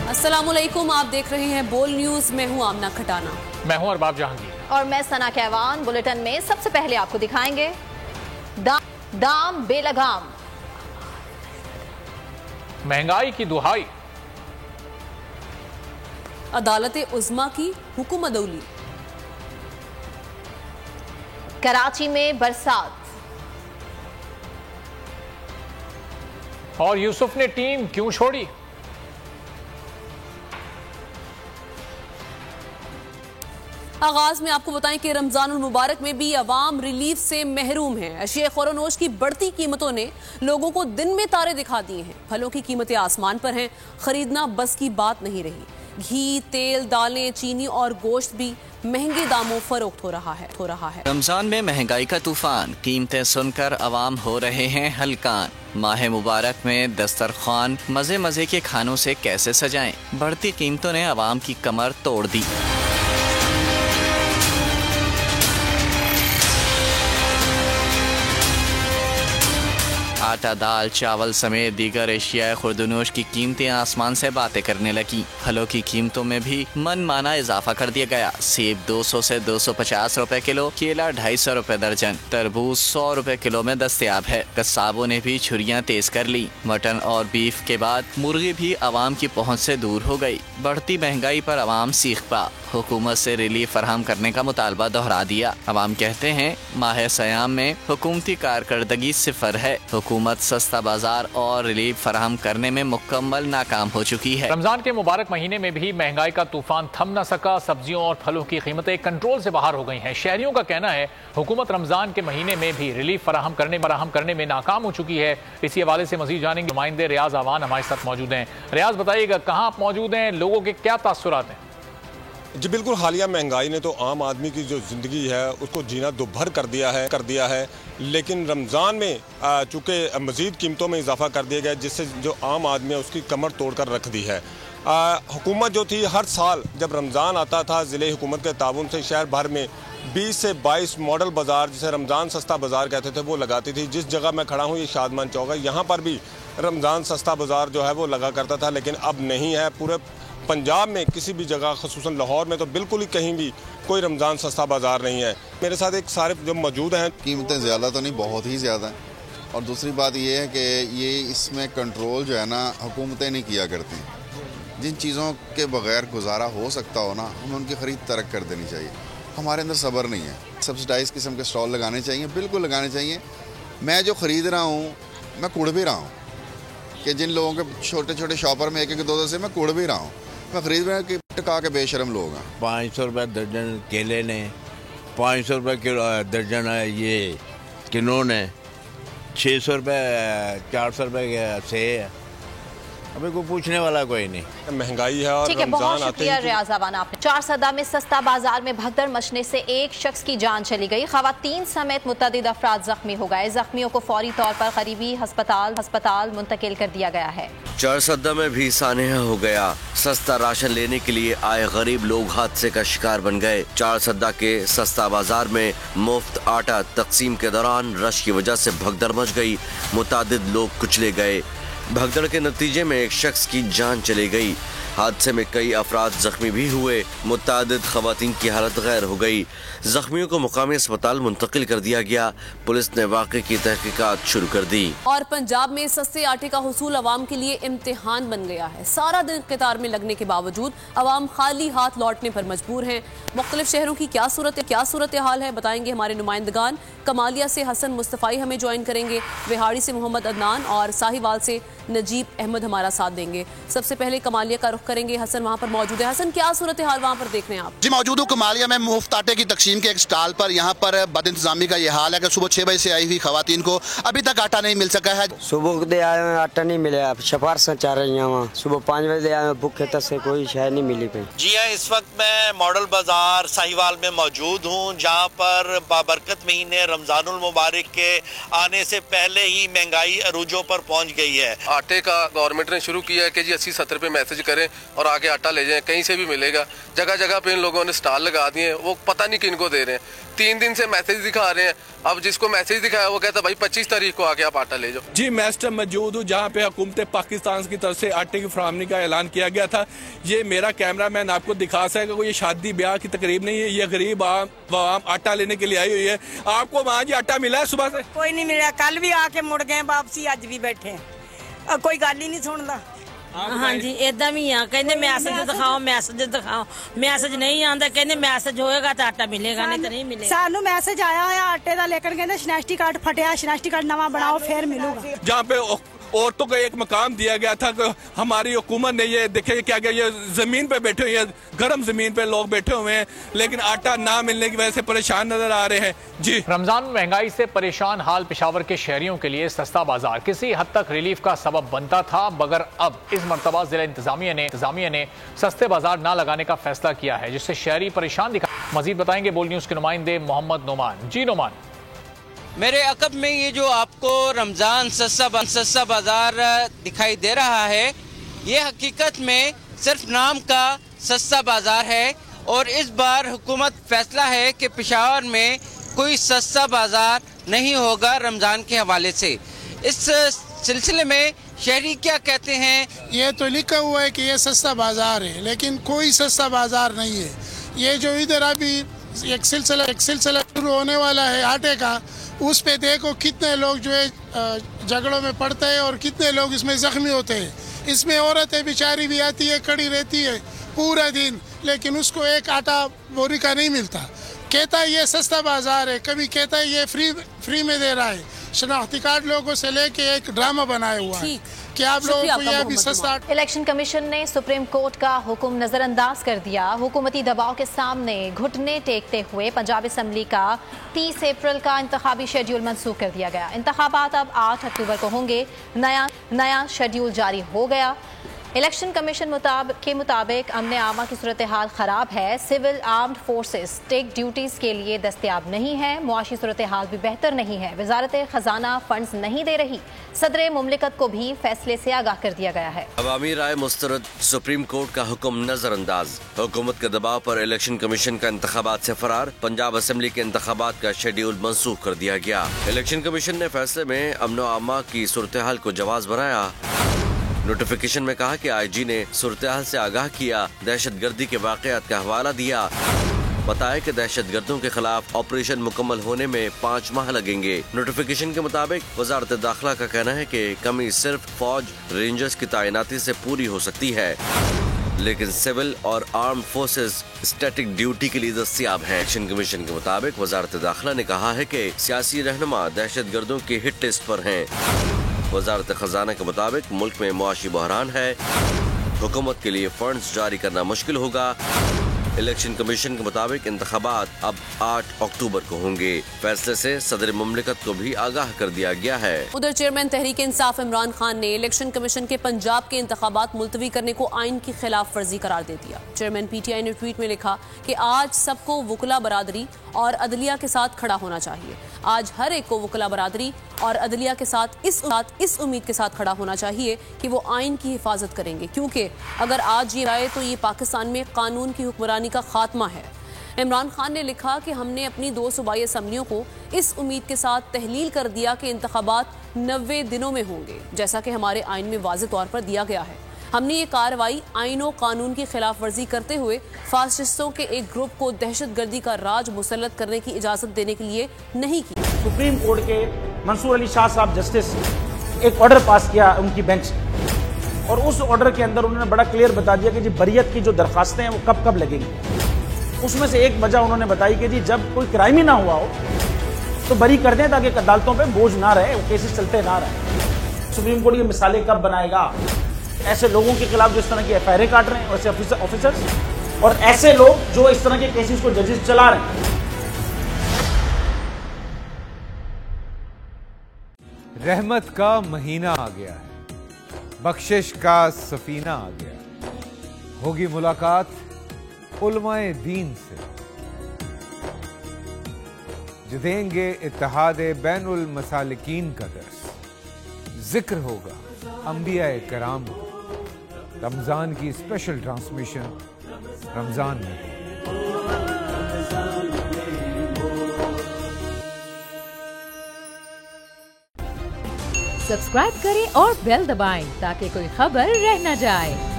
अस्सलामुअलैकुम, आप देख रहे हैं बोल न्यूज। मैं हूं आमना खटाना। मैं हूं अरबाब जहांगीर और मैं सना कहवान। बुलेटिन में सबसे पहले आपको दिखाएंगे दाम बेलगाम, महंगाई की दुहाई, अदालत उज़्मा की हुक्म अदौली, कराची में बरसात और यूसुफ ने टीम क्यों छोड़ी। आगाज में आपको बताएं कि रमजानुल मुबारक में भी अवाम रिलीफ से महरूम है। अशिया खुरनोश की बढ़ती कीमतों ने लोगों को दिन में तारे दिखा दिए हैं। फलों की कीमतें आसमान पर हैं, खरीदना बस की बात नहीं रही। घी, तेल, दालें, चीनी और गोश्त भी महंगे दामों फरोख्त हो रहा है। रमजान में महंगाई का तूफान, कीमतें सुनकर अवाम हो रहे हैं हलकान। माह मुबारक में दस्तरखान मजे मजे के खानों से कैसे सजाएं। बढ़ती कीमतों ने अवाम की कमर तोड़ दी। आटा, दाल, चावल समेत दीगर एशियाई खुर्दनोश की कीमतें आसमान से बातें करने लगी। फलों की कीमतों में भी मनमाना इजाफा कर दिया गया। सेब 200 से 250 रुपए किलो, केला 250 रुपए दर्जन, तरबूज 100 रुपए किलो में दस्तयाब है। कस्साबों ने भी छुरियां तेज कर ली। मटन और बीफ के बाद मुर्गी भी अवाम की पहुँच से दूर हो गई। बढ़ती महंगाई पर अवाम सीख पा हुकूमत से रिलीफ फराहम करने का मुतालबा दोहरा दिया। अवाम कहते हैं माह सयाम में हुकूमती कारकर्दगी सिफर है। हुकूमत सस्ता बाजार और रिलीफ फराहम करने में मुकम्मल नाकाम हो चुकी है। रमजान के मुबारक महीने में भी महंगाई का तूफान थम न सका। सब्जियों और फलों की कीमतें कंट्रोल से बाहर हो गई हैं। शहरियों का कहना है हुकूमत रमजान के महीने में भी रिलीफ फराहम करने में नाकाम हो चुकी है। इसी हवाले से मजीद जानेंगे। नुमाइंदे रियाज आवान हमारे साथ मौजूद हैं। रियाज, बताइएगा कहाँ आप मौजूद हैं, लोगों के क्या तासुरात हैं। जी बिल्कुल, हालिया महंगाई ने तो आम आदमी की जो ज़िंदगी है उसको जीना दुभर कर दिया है। लेकिन रमज़ान में चूँकि मज़ीद कीमतों में इजाफा कर दिया गया, जिससे जो आम आदमी है उसकी कमर तोड़ कर रख दी है। हुकूमत जो थी हर साल जब रमज़ान आता था ज़िले हुकूमत के ताउन से शहर भर में 20 से 22 मॉडल बाज़ार, जिसे रमज़ान सस्ता बाज़ार कहते थे, वो लगाती थी। जिस जगह मैं खड़ा हूँ ये शादमान चौक है, यहाँ पर भी रमज़ान सस्ता बाज़ार जो है वो लगा करता था, लेकिन अब नहीं है। पूरे पंजाब में किसी भी जगह, ख़ुसूसन लाहौर में तो बिल्कुल ही कहीं भी कोई रमज़ान सस्ता बाज़ार नहीं है। मेरे साथ एक सारे जो मौजूद हैं। कीमतें ज़्यादा तो नहीं, बहुत ही ज़्यादा हैं। और दूसरी बात ये है कि ये इसमें कंट्रोल जो है ना हुकूमतें नहीं किया करती। जिन चीज़ों के बगैर गुजारा हो सकता हो ना, हमें उनकी ख़रीद तर्क कर देनी चाहिए। हमारे अंदर सब्र नहीं है। सब्सिडाइज किस्म के स्टॉल लगाने चाहिए, बिल्कुल लगाने चाहिए। मैं जो ख़रीद रहा हूँ मैं कुड़ भी रहा हूँ कि जिन लोगों के छोटे छोटे शॉपर में 1-1 2-2 से मैं कुड़ भी रहा हूँ। मैं खरीद रहा हूँ कि टका के बेशरम लोग हैं। 500 रुपये दर्जन केले ने, 500 रुपये किलो दर्जन है ये किन्नू ने, 600 रुपये 400 रुपये सेब है। अभी कोई पूछने वाला कोई नहीं। महंगाई है और ठीक है, बहुत शुक्रिया रियाज आवान आपने। चारसदा में सस्ता बाजार में भगदड़ मचने से एक शख्स की जान चली गई। खवातीन समेत मुतअद्दिद अफराद जख्मी हो गए। जख्मियों को फौरी तौर पर करीबी अस्पताल मुंतकिल कर दिया गया है। चारसदा में भी सानेहा हो गया। सस्ता राशन लेने के लिए आए गरीब लोग हादसे का शिकार बन गए। चारसदा के सस्ता बाजार में मुफ्त आटा तकसीम के दौरान रश की वजह से भगदड़ मच गई। मुतअद्दिद लोग कुचले गए। भगदड़ के नतीजे में एक शख्स की जान चली गई। हादसे में कई अफराद जख्मी भी हुए। मुतअद्दिद खवातीन की हालत गैर हो गई। जख्मियों को मुकामी अस्पताल मुंतकिल कर दिया गया। पुलिस ने वाक़े की तहकीकात शुरू कर दी। और पंजाब में सस्ते आटे का हुसूल अवाम के लिए इम्तिहान बन गया है। सारा दिन कतार में लगने के बावजूद अवाम खाली हाथ लौटने पर मजबूर हैं। मुख्तलिफ शहरों की क्या सूरत हाल है, बताएंगे हमारे नुमाइंदगान। कमालिया से हसन मुस्तफ़ाई हमें ज्वाइन करेंगे, विहाड़ी से मोहम्मद अदनान और साहिवाल से नजीब अहमद हमारा साथ देंगे। सबसे पहले कमालिया का रुख करेंगे। हसन वहाँ पर मौजूद है। हसन, क्या सूरत हाल वहाँ पर देख रहे हैं आप? जी मौजूद हूँ कमालिया में मुफ्त आटे की तकसीम के एक स्टॉल पर। यहाँ पर बद इंतजामी का ये हाल है कि सुबह 6 बजे से आई हुई खवातीन को अभी तक आटा नहीं मिल सका है। सुबह दे आए आटा नहीं मिले, सिफारिश चाह रही है वहाँ। सुबह 5 बजे आए भूखे तक से कोई शय नहीं मिली पे। जी हाँ, इस वक्त मैं मॉडल बाजार साहिवाल में मौजूद हूँ, जहाँ पर बाबरकत महीने रमजानुल मुबारक के आने से पहले ही महंगाई अरूजों पर पहुँच गई है। आटे का गवर्नमेंट ने शुरू किया है कि जी 80-70 पे मैसेज करें और आके आटा ले जाएं, कहीं से भी मिलेगा। जगह जगह पे इन लोगों ने स्टॉल लगा दिए हैं, वो पता नहीं किनको दे रहे हैं। 3 दिन से मैसेज दिखा रहे हैं। अब जिसको मैसेज दिखाया वो कहता भाई 25 तारीख को आके आप आटा ले जाओ। जी मैं इस टाइम मौजूद हूँ जहाँ पे हुकूमत पाकिस्तान की तरफ से आटे की फराहमी का ऐलान किया गया था। ये मेरा कैमरा मैन आपको दिखा सकेगा, कोई ये शादी ब्याह की तकरीब नहीं है, ये गरीब आवाम आटा लेने के लिए आई हुई है। आपको वहाँ जी आटा मिला है सुबह से? कोई नहीं मिला, कल भी आके मुड़ गए वापसी, अज भी बैठे हैं, कोई गल ही नहीं सुनता। हाँ जी इदा भी आ, कहते मैसेज दिखाओ, मैसेज दिखाओ, मैसेज नहीं आता, कहते मैसेज होएगा तो आटा मिलेगा, नहीं तो नहीं मिलेगा। सानू मैसेज आया है आटे का, लेकिन कहते शनाख्ती कार्ड फटिया, शनाख्ती कार्ड नवा बनाओ फिर मिलेगा। जहाँ पे औरतों को एक मकाम दिया गया था कि हमारी हुकूमत ने ये देखे क्या गया, ये जमीन पे बैठे हुए हैं, गर्म जमीन पे लोग बैठे हुए हैं, लेकिन आटा ना मिलने की वजह से परेशान नजर आ रहे हैं। जी रमजान में महंगाई से परेशान हाल पेशावर के शहरियों के लिए सस्ता बाजार किसी हद तक रिलीफ का सबब बनता था, मगर अब इस मरतबा जिला इंतजामिया ने सस्ते बाजार ना लगाने का फैसला किया है, जिससे शहरी परेशान दिखा। मजीद बताएंगे बोल न्यूज के नुमाइंदे मोहम्मद नोमान। जी नोमान, मेरे अकब में ये जो आपको रमज़ान सस्ता बाज़ार दिखाई दे रहा है, ये हकीकत में सिर्फ नाम का सस्ता बाज़ार है और इस बार हुकूमत फैसला है कि पेशावर में कोई सस्ता बाज़ार नहीं होगा रमज़ान के हवाले से। इस सिलसिले में शहरी क्या कहते हैं? ये तो लिखा हुआ है कि ये सस्ता बाज़ार है, लेकिन कोई सस्ता बाज़ार नहीं है। ये जो इधर अभी एक सिलसिला शुरू होने वाला है आटे का, उस पे देखो कितने लोग जो है झगड़ों में पड़ते हैं और कितने लोग इसमें जख्मी होते हैं। इसमें औरतें बेचारी भी आती है, खड़ी रहती है पूरा दिन, लेकिन उसको एक आटा बोरी का नहीं मिलता। कहता है ये सस्ता बाजार है, कभी कहता है ये फ्री में दे रहा है। शनाख्ती कार्ड लोगों से लेके एक ड्रामा बनाया हुआ है कि आप लोगों को यह भी सस्ता। इलेक्शन कमीशन ने सुप्रीम कोर्ट का हुक्म नजरअंदाज कर दिया। हुकूमती दबाव के सामने घुटने टेकते हुए पंजाब असम्बली का 30 अप्रैल का इंतखाबी शेड्यूल मंसूख कर दिया गया। इंतखाबात अब 8 अक्टूबर को होंगे। नया शेड्यूल जारी हो गया। इलेक्शन कमीशन के मुताबिक अमन आमा की सूरत हाल ख़राब है। Civil armed forces tech duties के लिए दस्तयाब नहीं है। मुआशी सूरत हाल भी बेहतर नहीं है। वजारत ख़जाना फंड्स नहीं दे रही। सदर मुमलिकत को भी फैसले से आगाह कर दिया गया है। अवामी राय मुस्तरद, सुप्रीम कोर्ट का हुक्म नजरअंदाज। हुकूमत के दबाव पर इलेक्शन कमीशन का इंतखाबात से फरार। पंजाब असम्बली के इंतखाबात का शेड्यूल मंसूख कर दिया गया। इलेक्शन कमीशन ने फैसले में अमन आमा की सूरत हाल को जवाज बनाया। नोटिफिकेशन में कहा कि IG ने सूरत-ए-हाल से आगाह किया, दहशतगर्दी के वाक़यात का हवाला दिया। बताया कि दहशतगर्दों के खिलाफ ऑपरेशन मुकम्मल होने में 5 माह लगेंगे। नोटिफिकेशन के मुताबिक वजारत दाखिला का कहना है कि कमी सिर्फ फौज रेंजर्स की तैनाती से पूरी हो सकती है, लेकिन सिविल और आर्म्ड फोर्सेस स्टैटिक ड्यूटी के लिए दस्तयाब है। इलेक्शन कमीशन के मुताबिक वजारत दाखिला ने कहा है कि सियासी रहनुमा दहशतगर्दों की हिट लिस्ट पर हैं। वजारत खजाना के मुताबिक मुल्क में मुआशी बहरान है। हुकूमत के लिए फंड्स जारी करना मुश्किल होगा। इलेक्शन कमीशन के मुताबिक इंतखाबात अब 8 अक्टूबर को होंगे। फैसले से सदर मुमलिकत को भी आगाह कर दिया गया है। उधर चेयरमैन तहरीक इंसाफ इमरान खान ने इलेक्शन कमीशन के पंजाब के इंतखाबात मुलतवी करने को आइन की खिलाफ वर्जी करार दे दिया। चेयरमैन PTI ने ट्वीट में लिखा कि आज सबको वकला बरादरी और अदलिया के साथ खड़ा होना चाहिए। आज हर एक को वकला बरादरी और अदलिया के साथ इस उम्मीद के साथ खड़ा होना चाहिए कि वो आइन की हिफाजत करेंगे, क्योंकि अगर आज ये आए तो ये पाकिस्तान में कानून की हुक्मरानी का खात्मा है। इमरान खान ने लिखा कि हमने अपनी 2 सूबाई असम्बलियों को इस उम्मीद के साथ तहलील कर दिया कि इंतखाबात 90 दिनों में होंगे, जैसा कि हमारे आइन में वाज़ेह तौर पर दिया गया है। हमने ये कार्रवाई आइन और कानून की खिलाफ वर्जी करते हुए फासिस्टों के एक ग्रुप को दहशतगर्दी का राज मुसल्लत करने की इजाज़त देने के लिए नहीं की। सुप्रीम कोर्ट के मंसूर अली शाह साहब जस्टिस एक ऑर्डर पास किया उनकी बेंच, और उस ऑर्डर के अंदर उन्होंने बड़ा क्लियर बता दिया कि जी बरियत की जो दरखास्तें हैं वो कब कब लगेंगी। उसमें से एक वजह उन्होंने बताई कि जी जब कोई क्राइम ही ना हुआ हो तो बरी कर दें, ताकि अदालतों पे बोझ ना रहे, वो केसेस चलते ना रहे। सुप्रीम कोर्ट ये मिसालें कब बनाएगा? ऐसे लोगों के खिलाफ जो इस तरह की FIR काट रहे हैं, वैसे ऑफिसर्स, और ऐसे लोग जो इस तरह के केसेस को जजेस चला रहे हैं। रहमत का महीना आ गया है, बख्शिश का सफीना आ गया। होगी मुलाकात उलमाए दीन से, जो देंगे इत्तेहाद बैनुल मसालिकीन का दर्स। जिक्र होगा अंबिया कराम रमजान की स्पेशल ट्रांसमिशन रमजान में। सब्सक्राइब करें और बेल दबाएं ताकि कोई खबर रह न जाए।